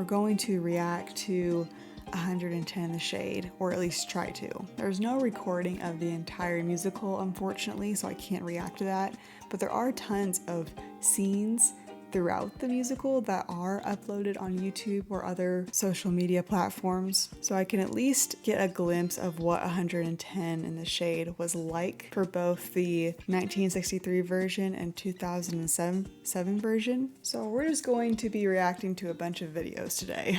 we're going to react to 110 in the Shade, or at least try to. There's no recording of the entire musical, unfortunately, so I can't react to that, but there are tons of scenes throughout the musical that are uploaded on YouTube or other social media platforms, so I can at least get a glimpse of what 110 in the Shade was like for both the 1963 version and 2007 version. So we're just going to be reacting to a bunch of videos today.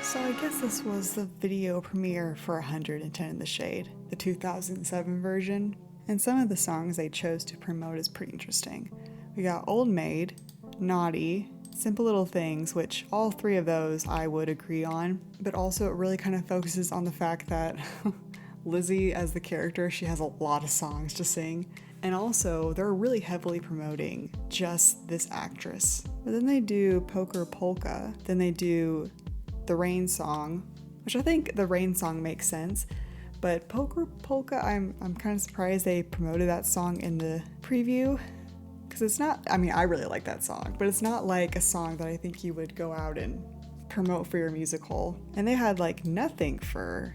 So I guess this was the video premiere for 110 in the Shade, the 2007 version, and some of the songs they chose to promote is pretty interesting. We got Old Maid, Naughty, Simple Little Things, which all three of those I would agree on, but also it really kind of focuses on the fact that Lizzie as the character, she has a lot of songs to sing, and also they're really heavily promoting just this actress. But then they do Poker Polka, then they do the Rain song, which I think the Rain song makes sense, but Poker Polka, I'm kind of surprised they promoted that song in the preview, because it's not, I mean, I really like that song, but it's not like a song that I think you would go out and promote for your musical. And they had like nothing for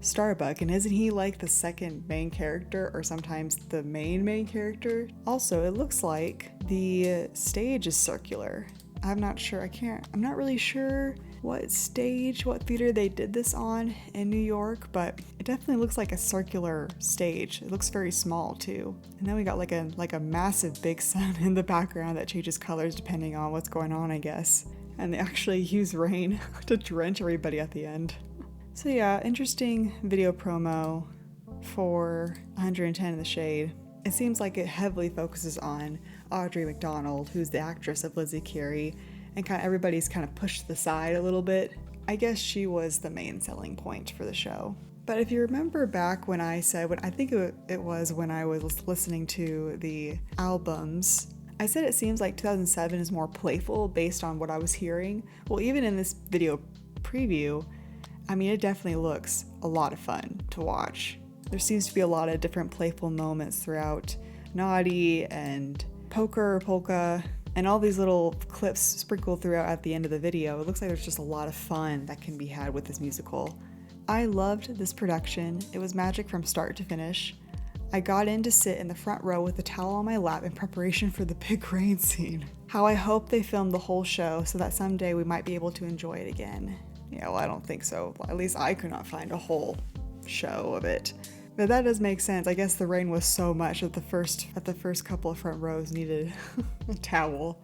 Starbuck, and isn't he like the second main character, or sometimes the main character? Also, it looks like the stage is circular. I'm not really sure what theater they did this on in New York, but it definitely looks like a circular stage. It looks very small too. And then we got like a massive big sun in the background that changes colors depending on what's going on, I guess. And they actually use rain to drench everybody at the end. So yeah, interesting video promo for 110 in the Shade. It seems like it heavily focuses on Audrey McDonald, who's the actress of Lizzie Carey, and everybody's kind of pushed to the side a little bit. I guess she was the main selling point for the show. But if you remember back when I said, I think it was when I was listening to the albums, I said it seems like 2007 is more playful based on what I was hearing. Well, even in this video preview, I mean, it definitely looks a lot of fun to watch. There seems to be a lot of different playful moments throughout Naughty and Poker, Polka, and all these little clips sprinkled throughout at the end of the video. It looks like there's just a lot of fun that can be had with this musical. I loved this production. It was magic from start to finish. I got in to sit in the front row with a towel on my lap in preparation for the big rain scene. How I hope they filmed the whole show so that someday we might be able to enjoy it again. Yeah, well, I don't think so. At least I could not find a whole show of it. But that does make sense. I guess the rain was so much that the first couple of front rows needed a towel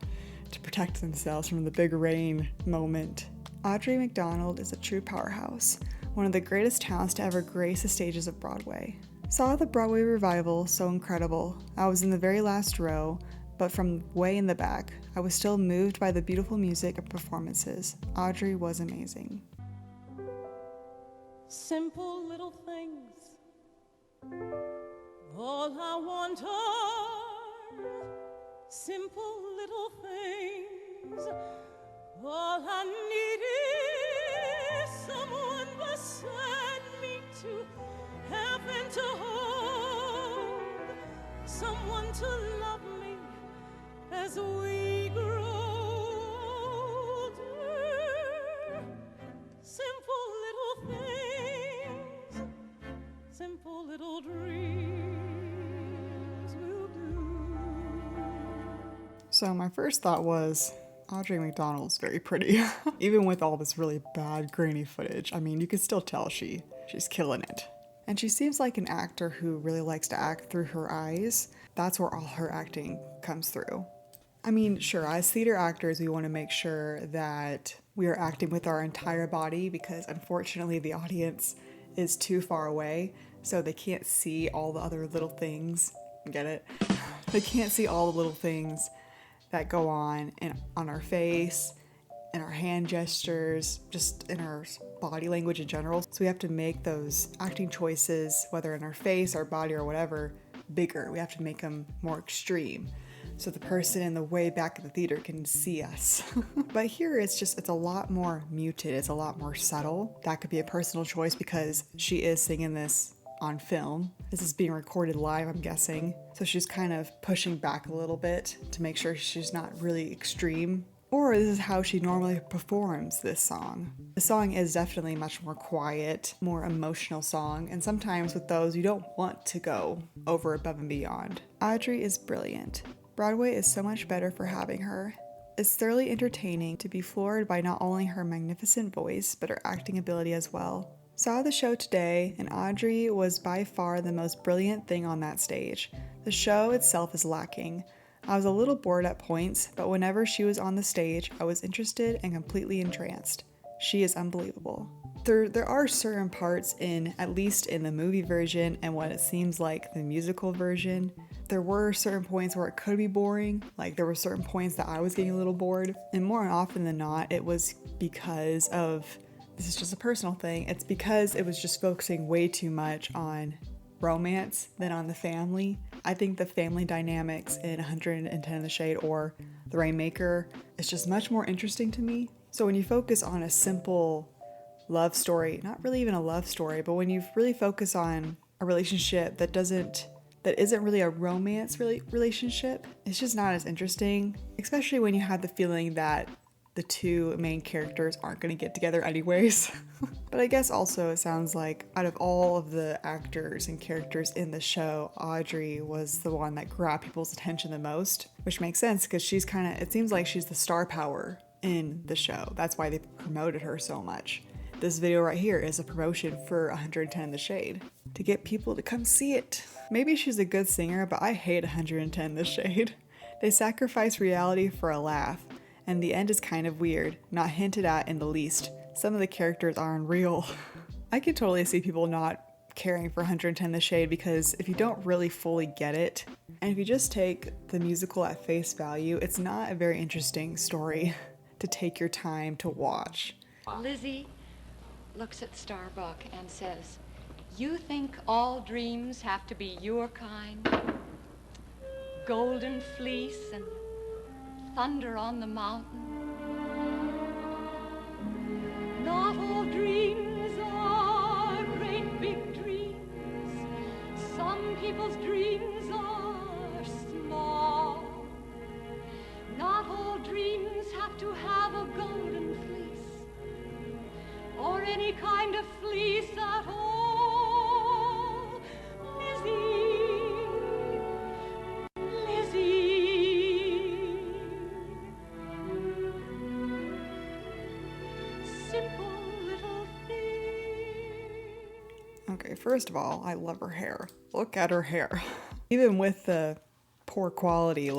to protect themselves from the big rain moment. Audrey McDonald is a true powerhouse, one of the greatest talents to ever grace the stages of Broadway. Saw the Broadway revival, so incredible. I was in the very last row, but from way in the back, I was still moved by the beautiful music and performances. Audrey was amazing. Simple little things, all I want are simple little things. All I need is someone beside me to help and to hold, someone to love me as we grow older. Simple little things, simple little dreams. So my first thought was, Audrey McDonald's very pretty. Even with all this really bad grainy footage, I mean, you can still tell she's killing it. And she seems like an actor who really likes to act through her eyes. That's where all her acting comes through. I mean, sure, as theater actors, we want to make sure that we are acting with our entire body because unfortunately the audience is too far away, so they can't see all the other little things. Get it? They can't see all the little things that go on our face, in our hand gestures, just in our body language in general. So we have to make those acting choices, whether in our face, our body, or whatever, bigger. We have to make them more extreme, so the person in the way back of the theater can see us. But here it's a lot more muted, it's a lot more subtle. That could be a personal choice because she is singing this on film. This is being recorded live, I'm guessing. So she's kind of pushing back a little bit to make sure she's not really extreme. Or this is how she normally performs this song. The song is definitely much more quiet, more emotional song, and sometimes with those you don't want to go over above and beyond. Audrey is brilliant. Broadway is so much better for having her. It's thoroughly entertaining to be floored by not only her magnificent voice, but her acting ability as well. Saw the show today, and Audrey was by far the most brilliant thing on that stage. The show itself is lacking. I was a little bored at points, but whenever she was on the stage, I was interested and completely entranced. She is unbelievable. There are certain parts at least in the movie version and what it seems like the musical version, there were certain points where it could be boring. Like there were certain points that I was getting a little bored, and more often than not, it was because of, this is just a personal thing, it's because it was just focusing way too much on romance than on the family. I think the family dynamics in 110 in the Shade or The Rainmaker is just much more interesting to me. So when you focus on a simple love story, not really even a love story, but when you really focus on a relationship that isn't really a romance relationship, it's just not as interesting, especially when you have the feeling that the two main characters aren't going to get together anyways. But I guess also it sounds like out of all of the actors and characters in the show, Audrey was the one that grabbed people's attention the most, which makes sense because it seems like she's the star power in the show. That's why they promoted her so much. This video right here is a promotion for 110 in the Shade to get people to come see it. Maybe she's a good singer, but I hate 110 in the Shade. They sacrifice reality for a laugh, and the end is kind of weird, not hinted at in the least. Some of the characters are unreal. I could totally see people not caring for 110 the Shade because if you don't really fully get it, and if you just take the musical at face value, it's not a very interesting story to take your time to watch. Lizzie looks at Starbuck and says, "You think all dreams have to be your kind? Golden fleece and thunder on the mountain? Not all dreams are great big dreams. Some people's dreams are small. Not all dreams have to have a golden fleece or any kind of fleece at all. Lizzie, Lizzie, simple little thing. Okay, first of all, I love her hair. Look at her hair. Even with the poor quality,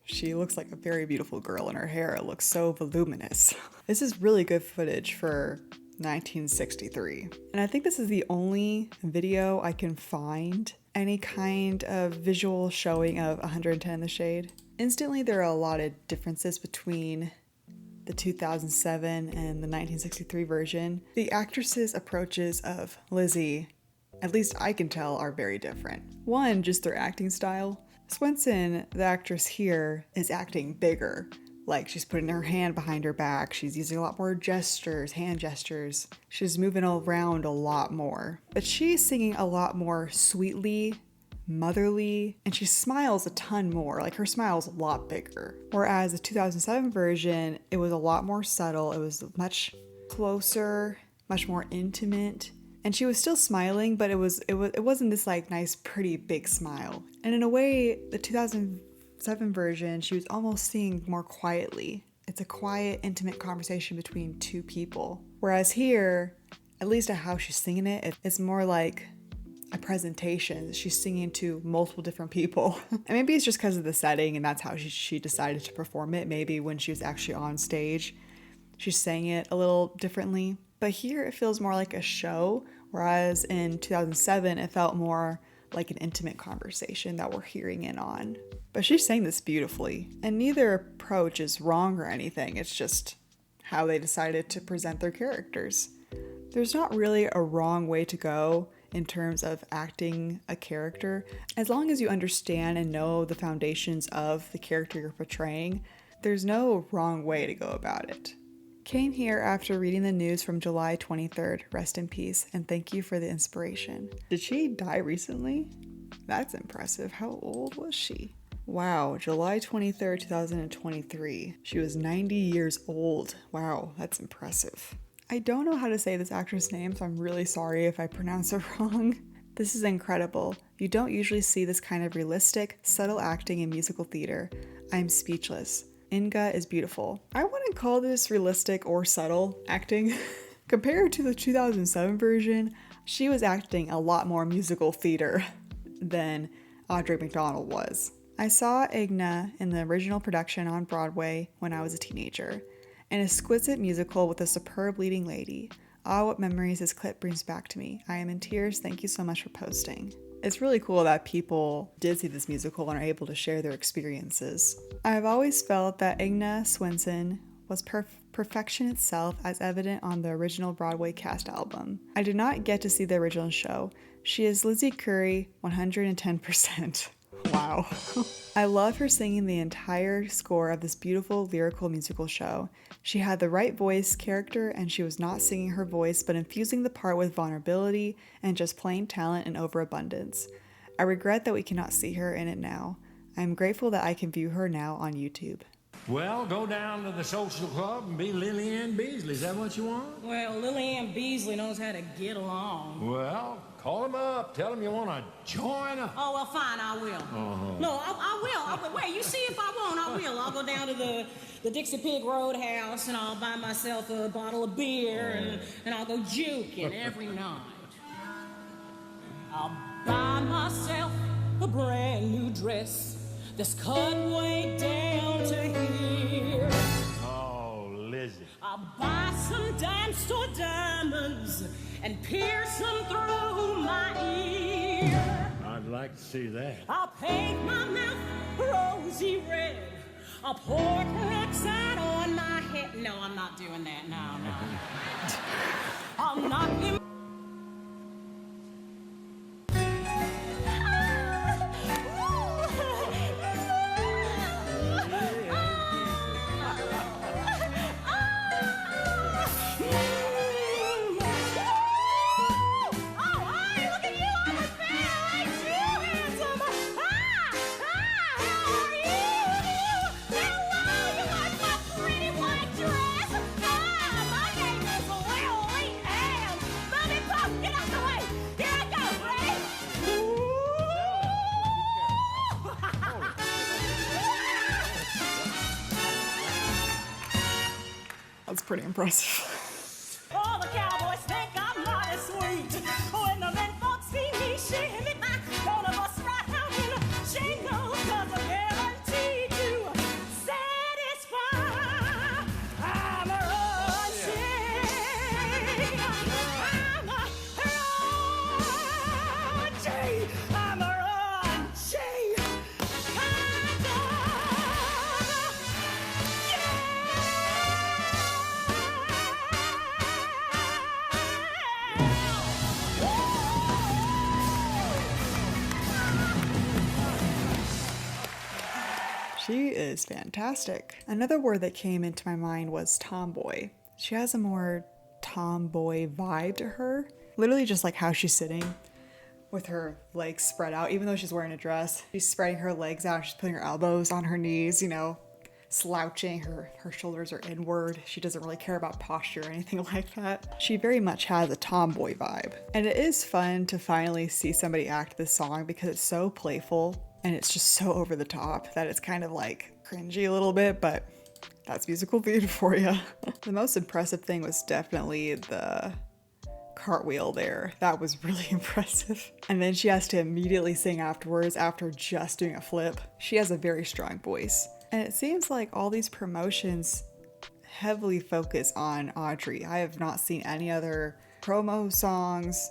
she looks like a very beautiful girl in her hair. It looks so voluminous. This is really good footage for 1963. And I think this is the only video I can find any kind of visual showing of 110 in the Shade. Instantly, there are a lot of differences between the 2007 and the 1963 version. The actresses' approaches of Lizzie, at least I can tell, are very different. One, just their acting style. Swenson, the actress here, is acting bigger. Like she's putting her hand behind her back. She's using a lot more gestures, hand gestures. She's moving around a lot more. But she's singing a lot more sweetly, motherly, and she smiles a ton more. Like her smile's a lot bigger. Whereas the 2007 version, it was a lot more subtle. It was much closer, much more intimate. And she was still smiling, but it wasn't this nice, pretty, big smile. And in a way, the 2007 2007 version, she was almost singing more quietly. It's a quiet, intimate conversation between two people. Whereas here, at least at how she's singing it, it's more like a presentation. She's singing to multiple different people. And maybe it's just because of the setting and that's how she decided to perform it. Maybe when she was actually on stage, she sang it a little differently. But here it feels more like a show, whereas in 2007 it felt more like an intimate conversation that we're hearing in on. But she sang this beautifully, and neither approach is wrong or anything. It's just how they decided to present their characters. There's not really a wrong way to go in terms of acting a character. As long as you understand and know the foundations of the character you're portraying, there's no wrong way to go about it. Came here after reading the news from July 23rd. Rest in peace, and thank you for the inspiration. Did she die recently? That's impressive. How old was she? Wow, July 23rd, 2023. She was 90 years old. Wow, that's impressive. I don't know how to say this actress' name, so I'm really sorry if I pronounce it wrong. This is incredible. You don't usually see this kind of realistic, subtle acting in musical theater. I'm speechless. Inga is beautiful. I wouldn't call this realistic or subtle acting. Compared to the 2007 version, she was acting a lot more musical theater than Audrey McDonald was. I saw Igna in the original production on Broadway when I was a teenager. An exquisite musical with a superb leading lady. Ah, what memories this clip brings back to me. I am in tears. Thank you so much for posting. It's really cool that people did see this musical and are able to share their experiences. I've always felt that Igna Swenson was perfection itself, as evident on the original Broadway cast album. I did not get to see the original show. She is Lizzie Curry 110%. Wow. I love her singing the entire score of this beautiful lyrical musical show. She had the right voice, character, and she was not singing her voice, but infusing the part with vulnerability and just plain talent and overabundance. I regret that we cannot see her in it now. I am grateful that I can view her now on YouTube. Well, go down to the social club and be Lily Ann Beasley. Is that what you want? Well, Lily Ann Beasley knows how to get along. Well, call him up. Tell him you want to join up. Oh, well, fine, I will. No, I will. Wait, you see if I won't, I will. I'll go down to the Dixie Pig Roadhouse and I'll buy myself a bottle of beer and I'll go juking every night. I'll buy myself a brand new dress that's cut way down to here. Oh, Lizzie. I'll buy some dime store diamonds and pierce them through my ear. I'd like to see that. I'll paint my mouth rosy red. I'll pour peroxide on my head. No, I'm not doing that. No. I'll knock him. That's pretty impressive. All the cowboys think I'm not as sweet. When the men folks see me shimmy back, one of us right out in a jingle, 'cause I'm guaranteed to satisfy. I'm a run shake. I'm a run shake. I'm a run shake. She is fantastic. Another word that came into my mind was tomboy. She has a more tomboy vibe to her. Literally just like how she's sitting with her legs spread out, even though she's wearing a dress. She's spreading her legs out, she's putting her elbows on her knees, slouching, her shoulders are inward. She doesn't really care about posture or anything like that. She very much has a tomboy vibe. And it is fun to finally see somebody act this song because it's so playful and it's just so over the top that it's kind of like cringy a little bit, but that's musical theater for you. The most impressive thing was definitely the cartwheel there. That was really impressive. And then she has to immediately sing afterwards after just doing a flip. She has a very strong voice. And it seems like all these promotions heavily focus on Audrey. I have not seen any other promo songs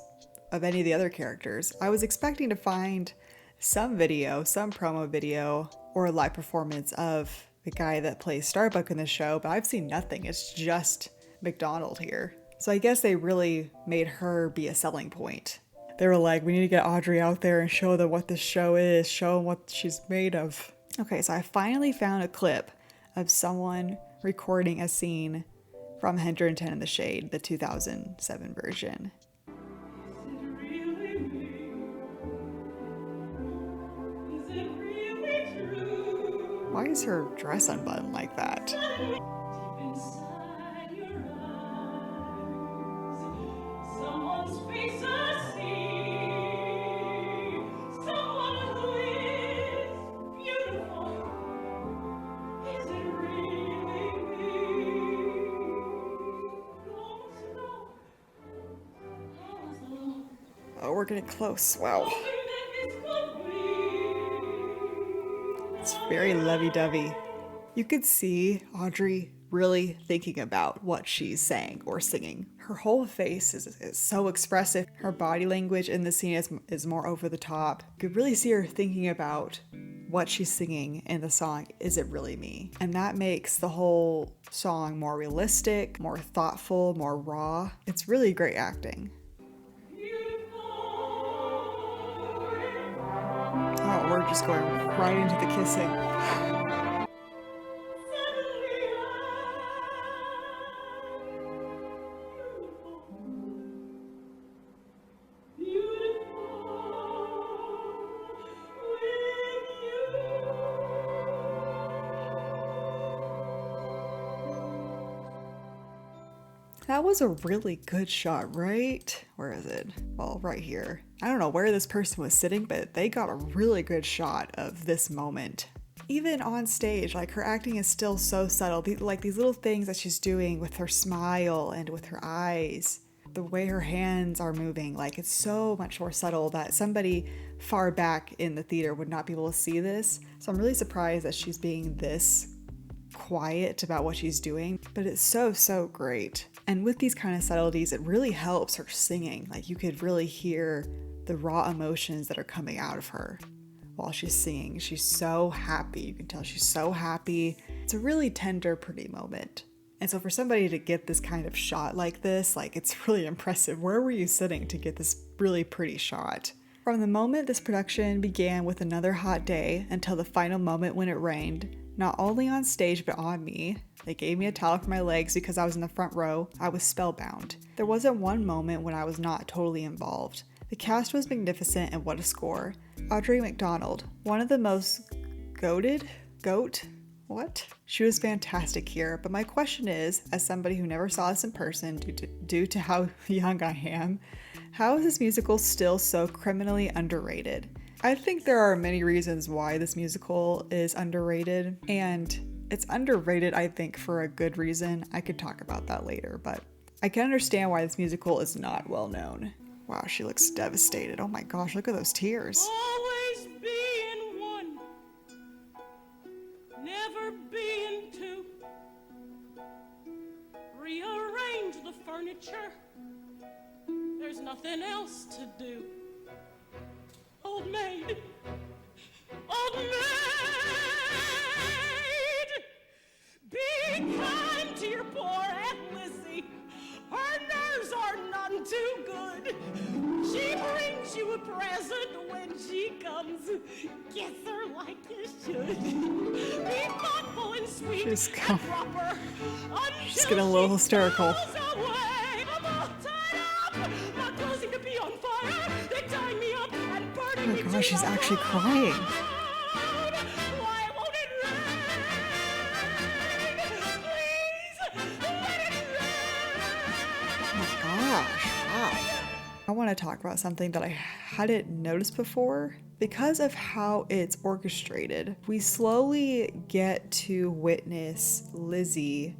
of any of the other characters. I was expecting to find some video, some promo video, or a live performance of the guy that plays Starbuck in the show, but I've seen nothing. It's just McDonald here. So I guess they really made her be a selling point. They were like, we need to get Audrey out there and show them what this show is, show them what she's made of. Okay, so I finally found a clip of someone recording a scene from 110 in the Shade, the 2007 version. Why is her dress unbuttoned like that? Oh, we're getting close. Wow. It's very lovey-dovey. You could see Audrey really thinking about what she's saying or singing. Her whole face is so expressive. Her body language in the scene is more over the top. You could really see her thinking about what she's singing in the song. Is it really me? And that makes the whole song more realistic, more thoughtful, more raw. It's really great acting. Oh, we're just going right into the kissing. That was a really good shot, right? Where is it? Well, right here. I don't know where this person was sitting, but they got a really good shot of this moment. Even on stage, like her acting is still so subtle. Like these little things that she's doing with her smile and with her eyes, the way her hands are moving, like it's so much more subtle that somebody far back in the theater would not be able to see this. So I'm really surprised that she's being this quiet about what she's doing, but it's so great. And with these kind of subtleties, it really helps her singing. Like you could really hear the raw emotions that are coming out of her while she's singing. She's so happy. You can tell she's so happy. It's a really tender, pretty moment. And so for somebody to get this kind of shot like this, like it's really impressive. Where were you sitting to get this really pretty shot? From the moment this production began with another hot day until the final moment when it rained, not only on stage but on me, they gave me a towel for my legs because I was in the front row, I was spellbound. There wasn't one moment when I was not totally involved. The cast was magnificent and what a score. Audrey McDonald, one of the most what? She was fantastic here, but my question is, as somebody who never saw this in person due to how young I am, how is this musical still so criminally underrated? I think there are many reasons why this musical is underrated, and it's underrated, I think, for a good reason. I could talk about that later, but I can understand why this musical is not well known. Wow, she looks devastated. Oh my gosh, look at those tears. Always be in one, never be in two. Rearrange the furniture, there's nothing else to do. Old maid, be kind to your poor Aunt Lizzie. Her nerves are none too good. She brings you a present when she comes. Kiss her like you should. Be thoughtful and sweet and proper. She's getting a little hysterical. Oh my gosh, she's actually crying. Oh my gosh, wow. I want to talk about something that I hadn't noticed before. Because of how it's orchestrated, we slowly get to witness Lizzie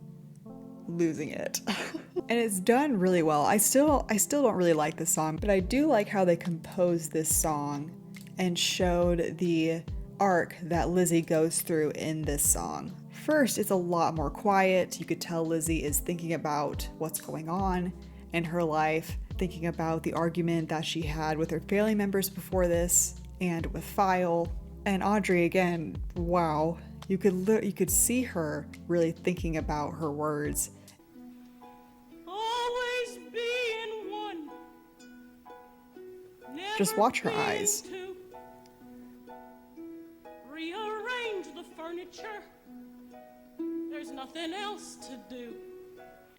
losing it. And it's done really well. I still don't really like the song, but I do like how they composed this song and showed the arc that Lizzie goes through in this song. First, it's a lot more quiet. You could tell Lizzie is thinking about what's going on in her life, thinking about the argument that she had with her family members before this and with File. And Audrey, again, wow, you could see her really thinking about her words. Always being one. Just watch her eyes. Two. Rearrange the furniture. There's nothing else to do.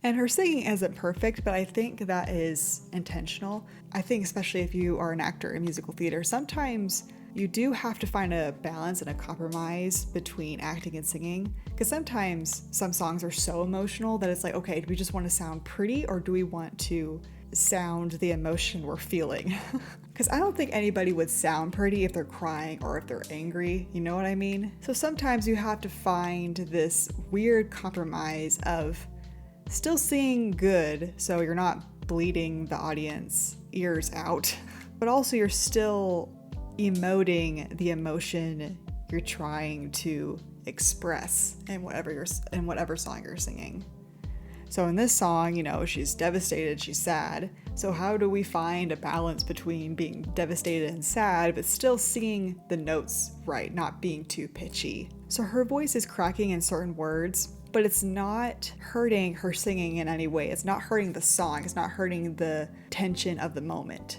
And her singing isn't perfect, but I think that is intentional. I think especially if you are an actor in musical theater, sometimes you do have to find a balance and a compromise between acting and singing. Because sometimes some songs are so emotional that it's like, okay, do we just want to sound pretty or do we want to sound the emotion we're feeling? Because I don't think anybody would sound pretty if they're crying or if they're angry, you know what I mean? So sometimes you have to find this weird compromise of still singing good so you're not bleeding the audience ears out, but also you're still emoting the emotion you're trying to express in whatever song you're singing. So in this song, you know, she's devastated, she's sad. So how do we find a balance between being devastated and sad, but still singing the notes right, not being too pitchy? So her voice is cracking in certain words, but it's not hurting her singing in any way. It's not hurting the song. It's not hurting the tension of the moment.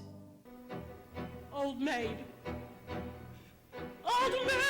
Old maid. Old maid!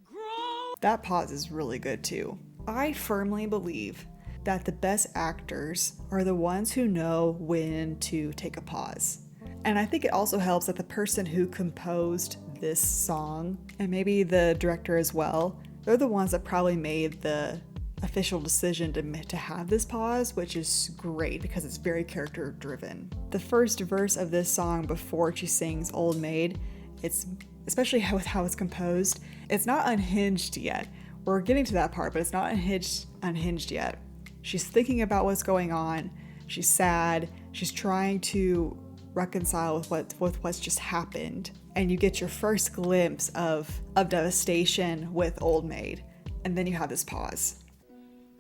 Grow. That pause is really good too. I firmly believe that the best actors are the ones who know when to take a pause. And I think it also helps that the person who composed this song, and maybe the director as well, they're the ones that probably made the official decision to have this pause, which is great because it's very character driven. The first verse of this song before she sings Old Maid, it's especially with how it's composed, it's not unhinged yet. We're getting to that part, but it's not unhinged yet. She's thinking about what's going on. She's sad. She's trying to reconcile with what's just happened, and you get your first glimpse of devastation with Old Maid, and then you have this pause.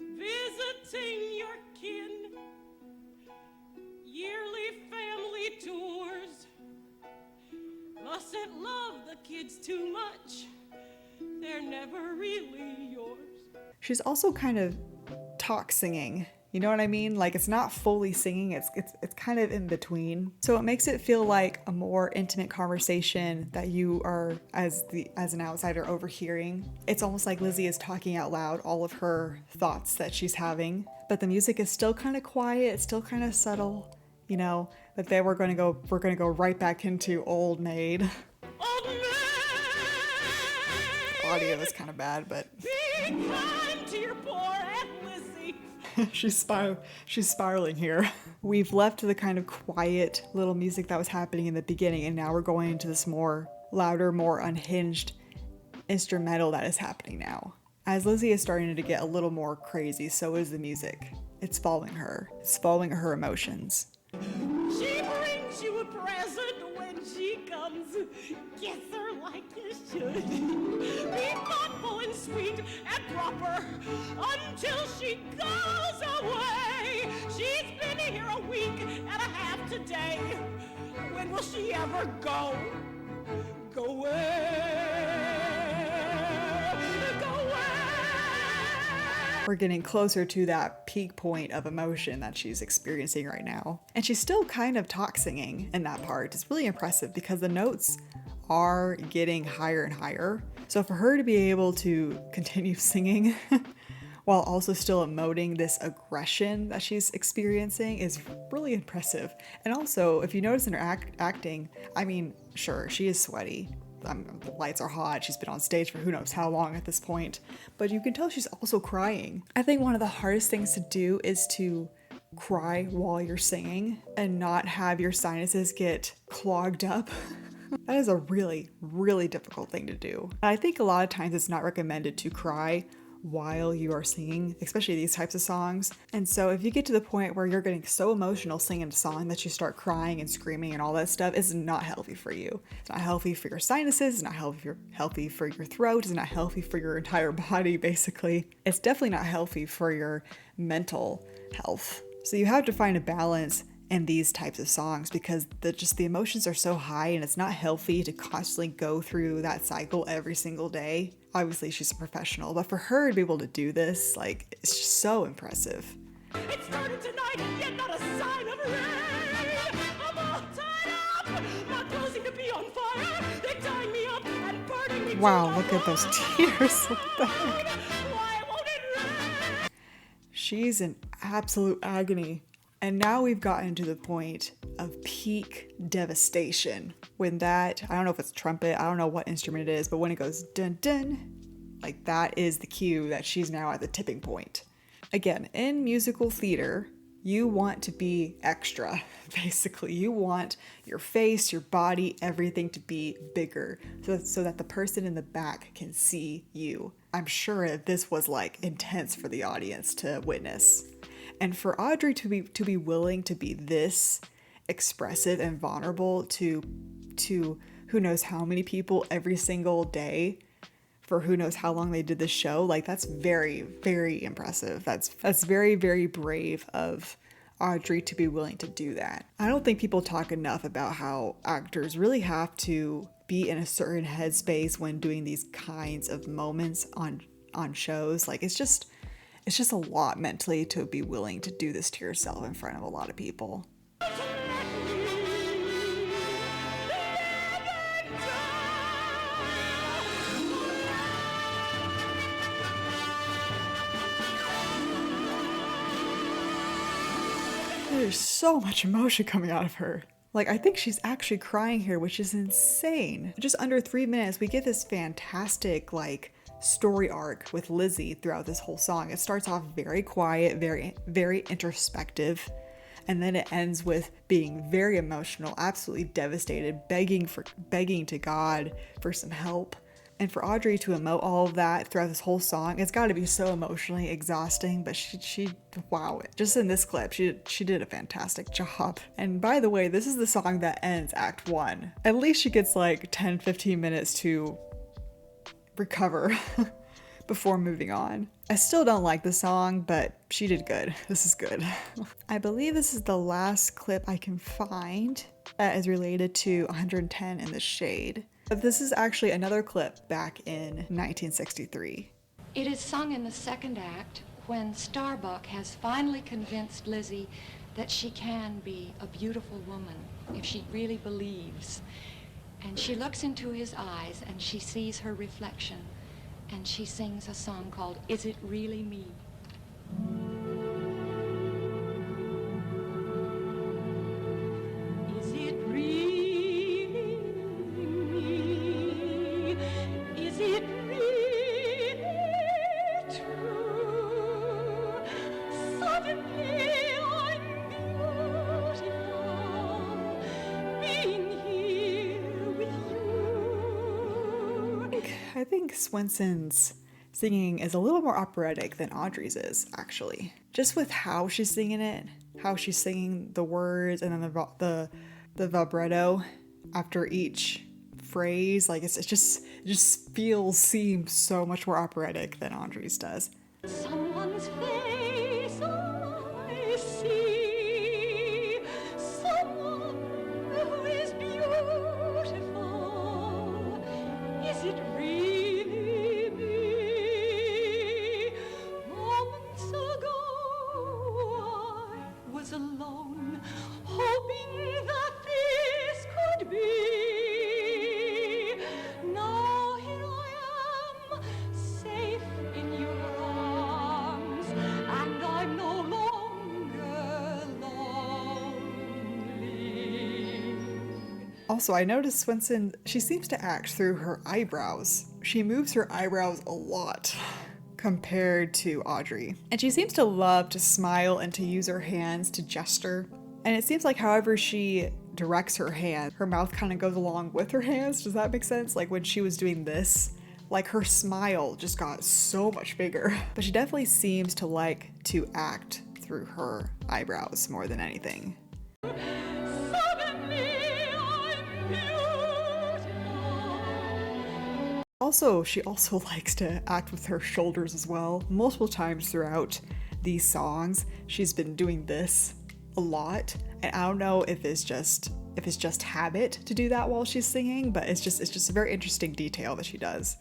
Visiting your kin, yearly family tours. Mustn't love the kids too much. They're never really yours. She's also kind of talk singing. You know what I mean? Like, it's not fully singing, it's kind of in between. So it makes it feel like a more intimate conversation that you are, as an outsider, overhearing. It's almost like Lizzie is talking out loud all of her thoughts that she's having, but the music is still kind of quiet, it's still kind of subtle, you know, but then we're gonna go right back into Old Maid. Old maid! Audio is kind of bad, but Be kind to your poor Aunt Lizzie. she's spiraling here. We've left the kind of quiet little music that was happening in the beginning, and now we're going into this more louder, more unhinged instrumental that is happening now. As Lizzie is starting to get a little more crazy, so is the music. It's following her. It's following her emotions. She brings you a present when she comes. Kiss her like you should. Be thoughtful and sweet and proper until she goes away. She's been here a week and a half today. When will she ever go? Go away. Go away. We're getting closer to that peak point of emotion that she's experiencing right now. And she's still kind of talk singing in that part. It's really impressive because the notes are getting higher and higher. So for her to be able to continue singing while also still emoting this aggression that she's experiencing is really impressive. And also, if you notice in her acting, I mean, sure, she is sweaty. The lights are hot. She's been on stage for who knows how long at this point. But you can tell she's also crying. I think one of the hardest things to do is to cry while you're singing and not have your sinuses get clogged up. That is a really, really difficult thing to do. I think a lot of times it's not recommended to cry while you are singing, especially these types of songs. And so if you get to the point where you're getting so emotional singing a song that you start crying and screaming and all that stuff, it's not healthy for you. It's not healthy for your sinuses, it's not healthy for your throat, it's not healthy for your entire body, basically. It's definitely not healthy for your mental health. So you have to find a balance in these types of songs because the emotions are so high and it's not healthy to constantly go through that cycle every single day. Obviously she's a professional, but for her to be able to do this, like, it's just so impressive. It started tonight, yet not a sign of rain. I'm all tied up, not closing to be on fire. They tie me up and burning me. Wow, look at those tears. What the heck? Why won't it rain? She's in absolute agony. And now we've gotten to the point of peak devastation. When that, I don't know if it's a trumpet, I don't know what instrument it is, but when it goes dun dun, like that is the cue that she's now at the tipping point. Again, in musical theater, you want to be extra, basically. You want your face, your body, everything to be bigger so that the person in the back can see you. I'm sure this was like intense for the audience to witness. And for Audrey to be willing to be this expressive and vulnerable to who knows how many people every single day for who knows how long they did this show, like that's very, very impressive. That's very, very brave of Audrey to be willing to do that. I don't think people talk enough about how actors really have to be in a certain headspace when doing these kinds of moments on shows. Like it's just a lot mentally to be willing to do this to yourself in front of a lot of people. There's so much emotion coming out of her. Like, I think she's actually crying here, which is insane. Just under 3 minutes, we get this fantastic, like, story arc with Lizzie throughout this whole song. It starts off very quiet, very, very introspective, and then it ends with being very emotional, absolutely devastated, begging to God for some help. And for Audrey to emote all of that throughout this whole song, it's got to be so emotionally exhausting, but she wow, just in this clip, she did a fantastic job. And by the way, this is the song that ends Act 1. At least she gets like 10-15 minutes to recover before moving on. I still don't like the song, but she did good. This is good. I believe this is the last clip I can find that is related to 110 in the Shade. But this is actually another clip back in 1963. It is sung in the second act when Starbuck has finally convinced Lizzie that she can be a beautiful woman if she really believes. And she looks into his eyes and she sees her reflection and she sings a song called Is It Really Me? Is it really me? Is it really true? Suddenly I'm beautiful, being here with you. I think Swenson's singing is a little more operatic than Audrey's is, actually. Just with how she's singing it, how she's singing the words, and then the vibrato after each phrase, like it just seems so much more operatic than Audrey's does. Someone's face I see, someone who is beautiful. Is it really me? Moments ago I was alone, hoping that this could be. Now here I am, safe in your arms, Also, I noticed Swenson, she seems to act through her eyebrows. She moves her eyebrows a lot compared to Audrey. And she seems to love to smile and to use her hands to gesture. And it seems like however she directs her hand, her mouth kind of goes along with her hands. Does that make sense? Like when she was doing this, like her smile just got so much bigger. But she definitely seems to like to act through her eyebrows more than anything. Also, she also likes to act with her shoulders as well. Multiple times throughout these songs, she's been doing this a lot. And I don't know if it's just habit to do that while she's singing, but it's just a very interesting detail that she does.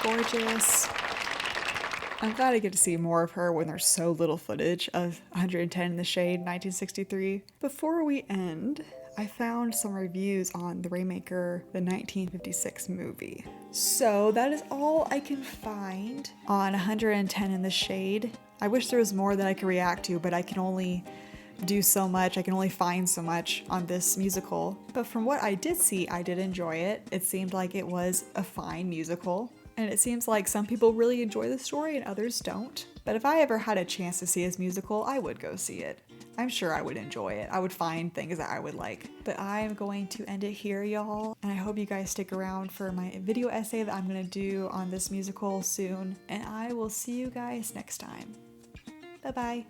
Gorgeous. I'm glad I get to see more of her when there's so little footage of 110 in the Shade 1963. Before we end, I found some reviews on The Rainmaker, the 1956 movie. So that is all I can find on 110 in the Shade. I wish there was more that I could react to, but I can only do so much. I can only find so much on this musical. But from what I did see, I did enjoy it. It seemed like it was a fine musical. And it seems like some people really enjoy the story and others don't. But if I ever had a chance to see his musical, I would go see it. I'm sure I would enjoy it. I would find things that I would like. But I'm going to end it here, y'all. And I hope you guys stick around for my video essay that I'm going to do on this musical soon. And I will see you guys next time. Bye-bye.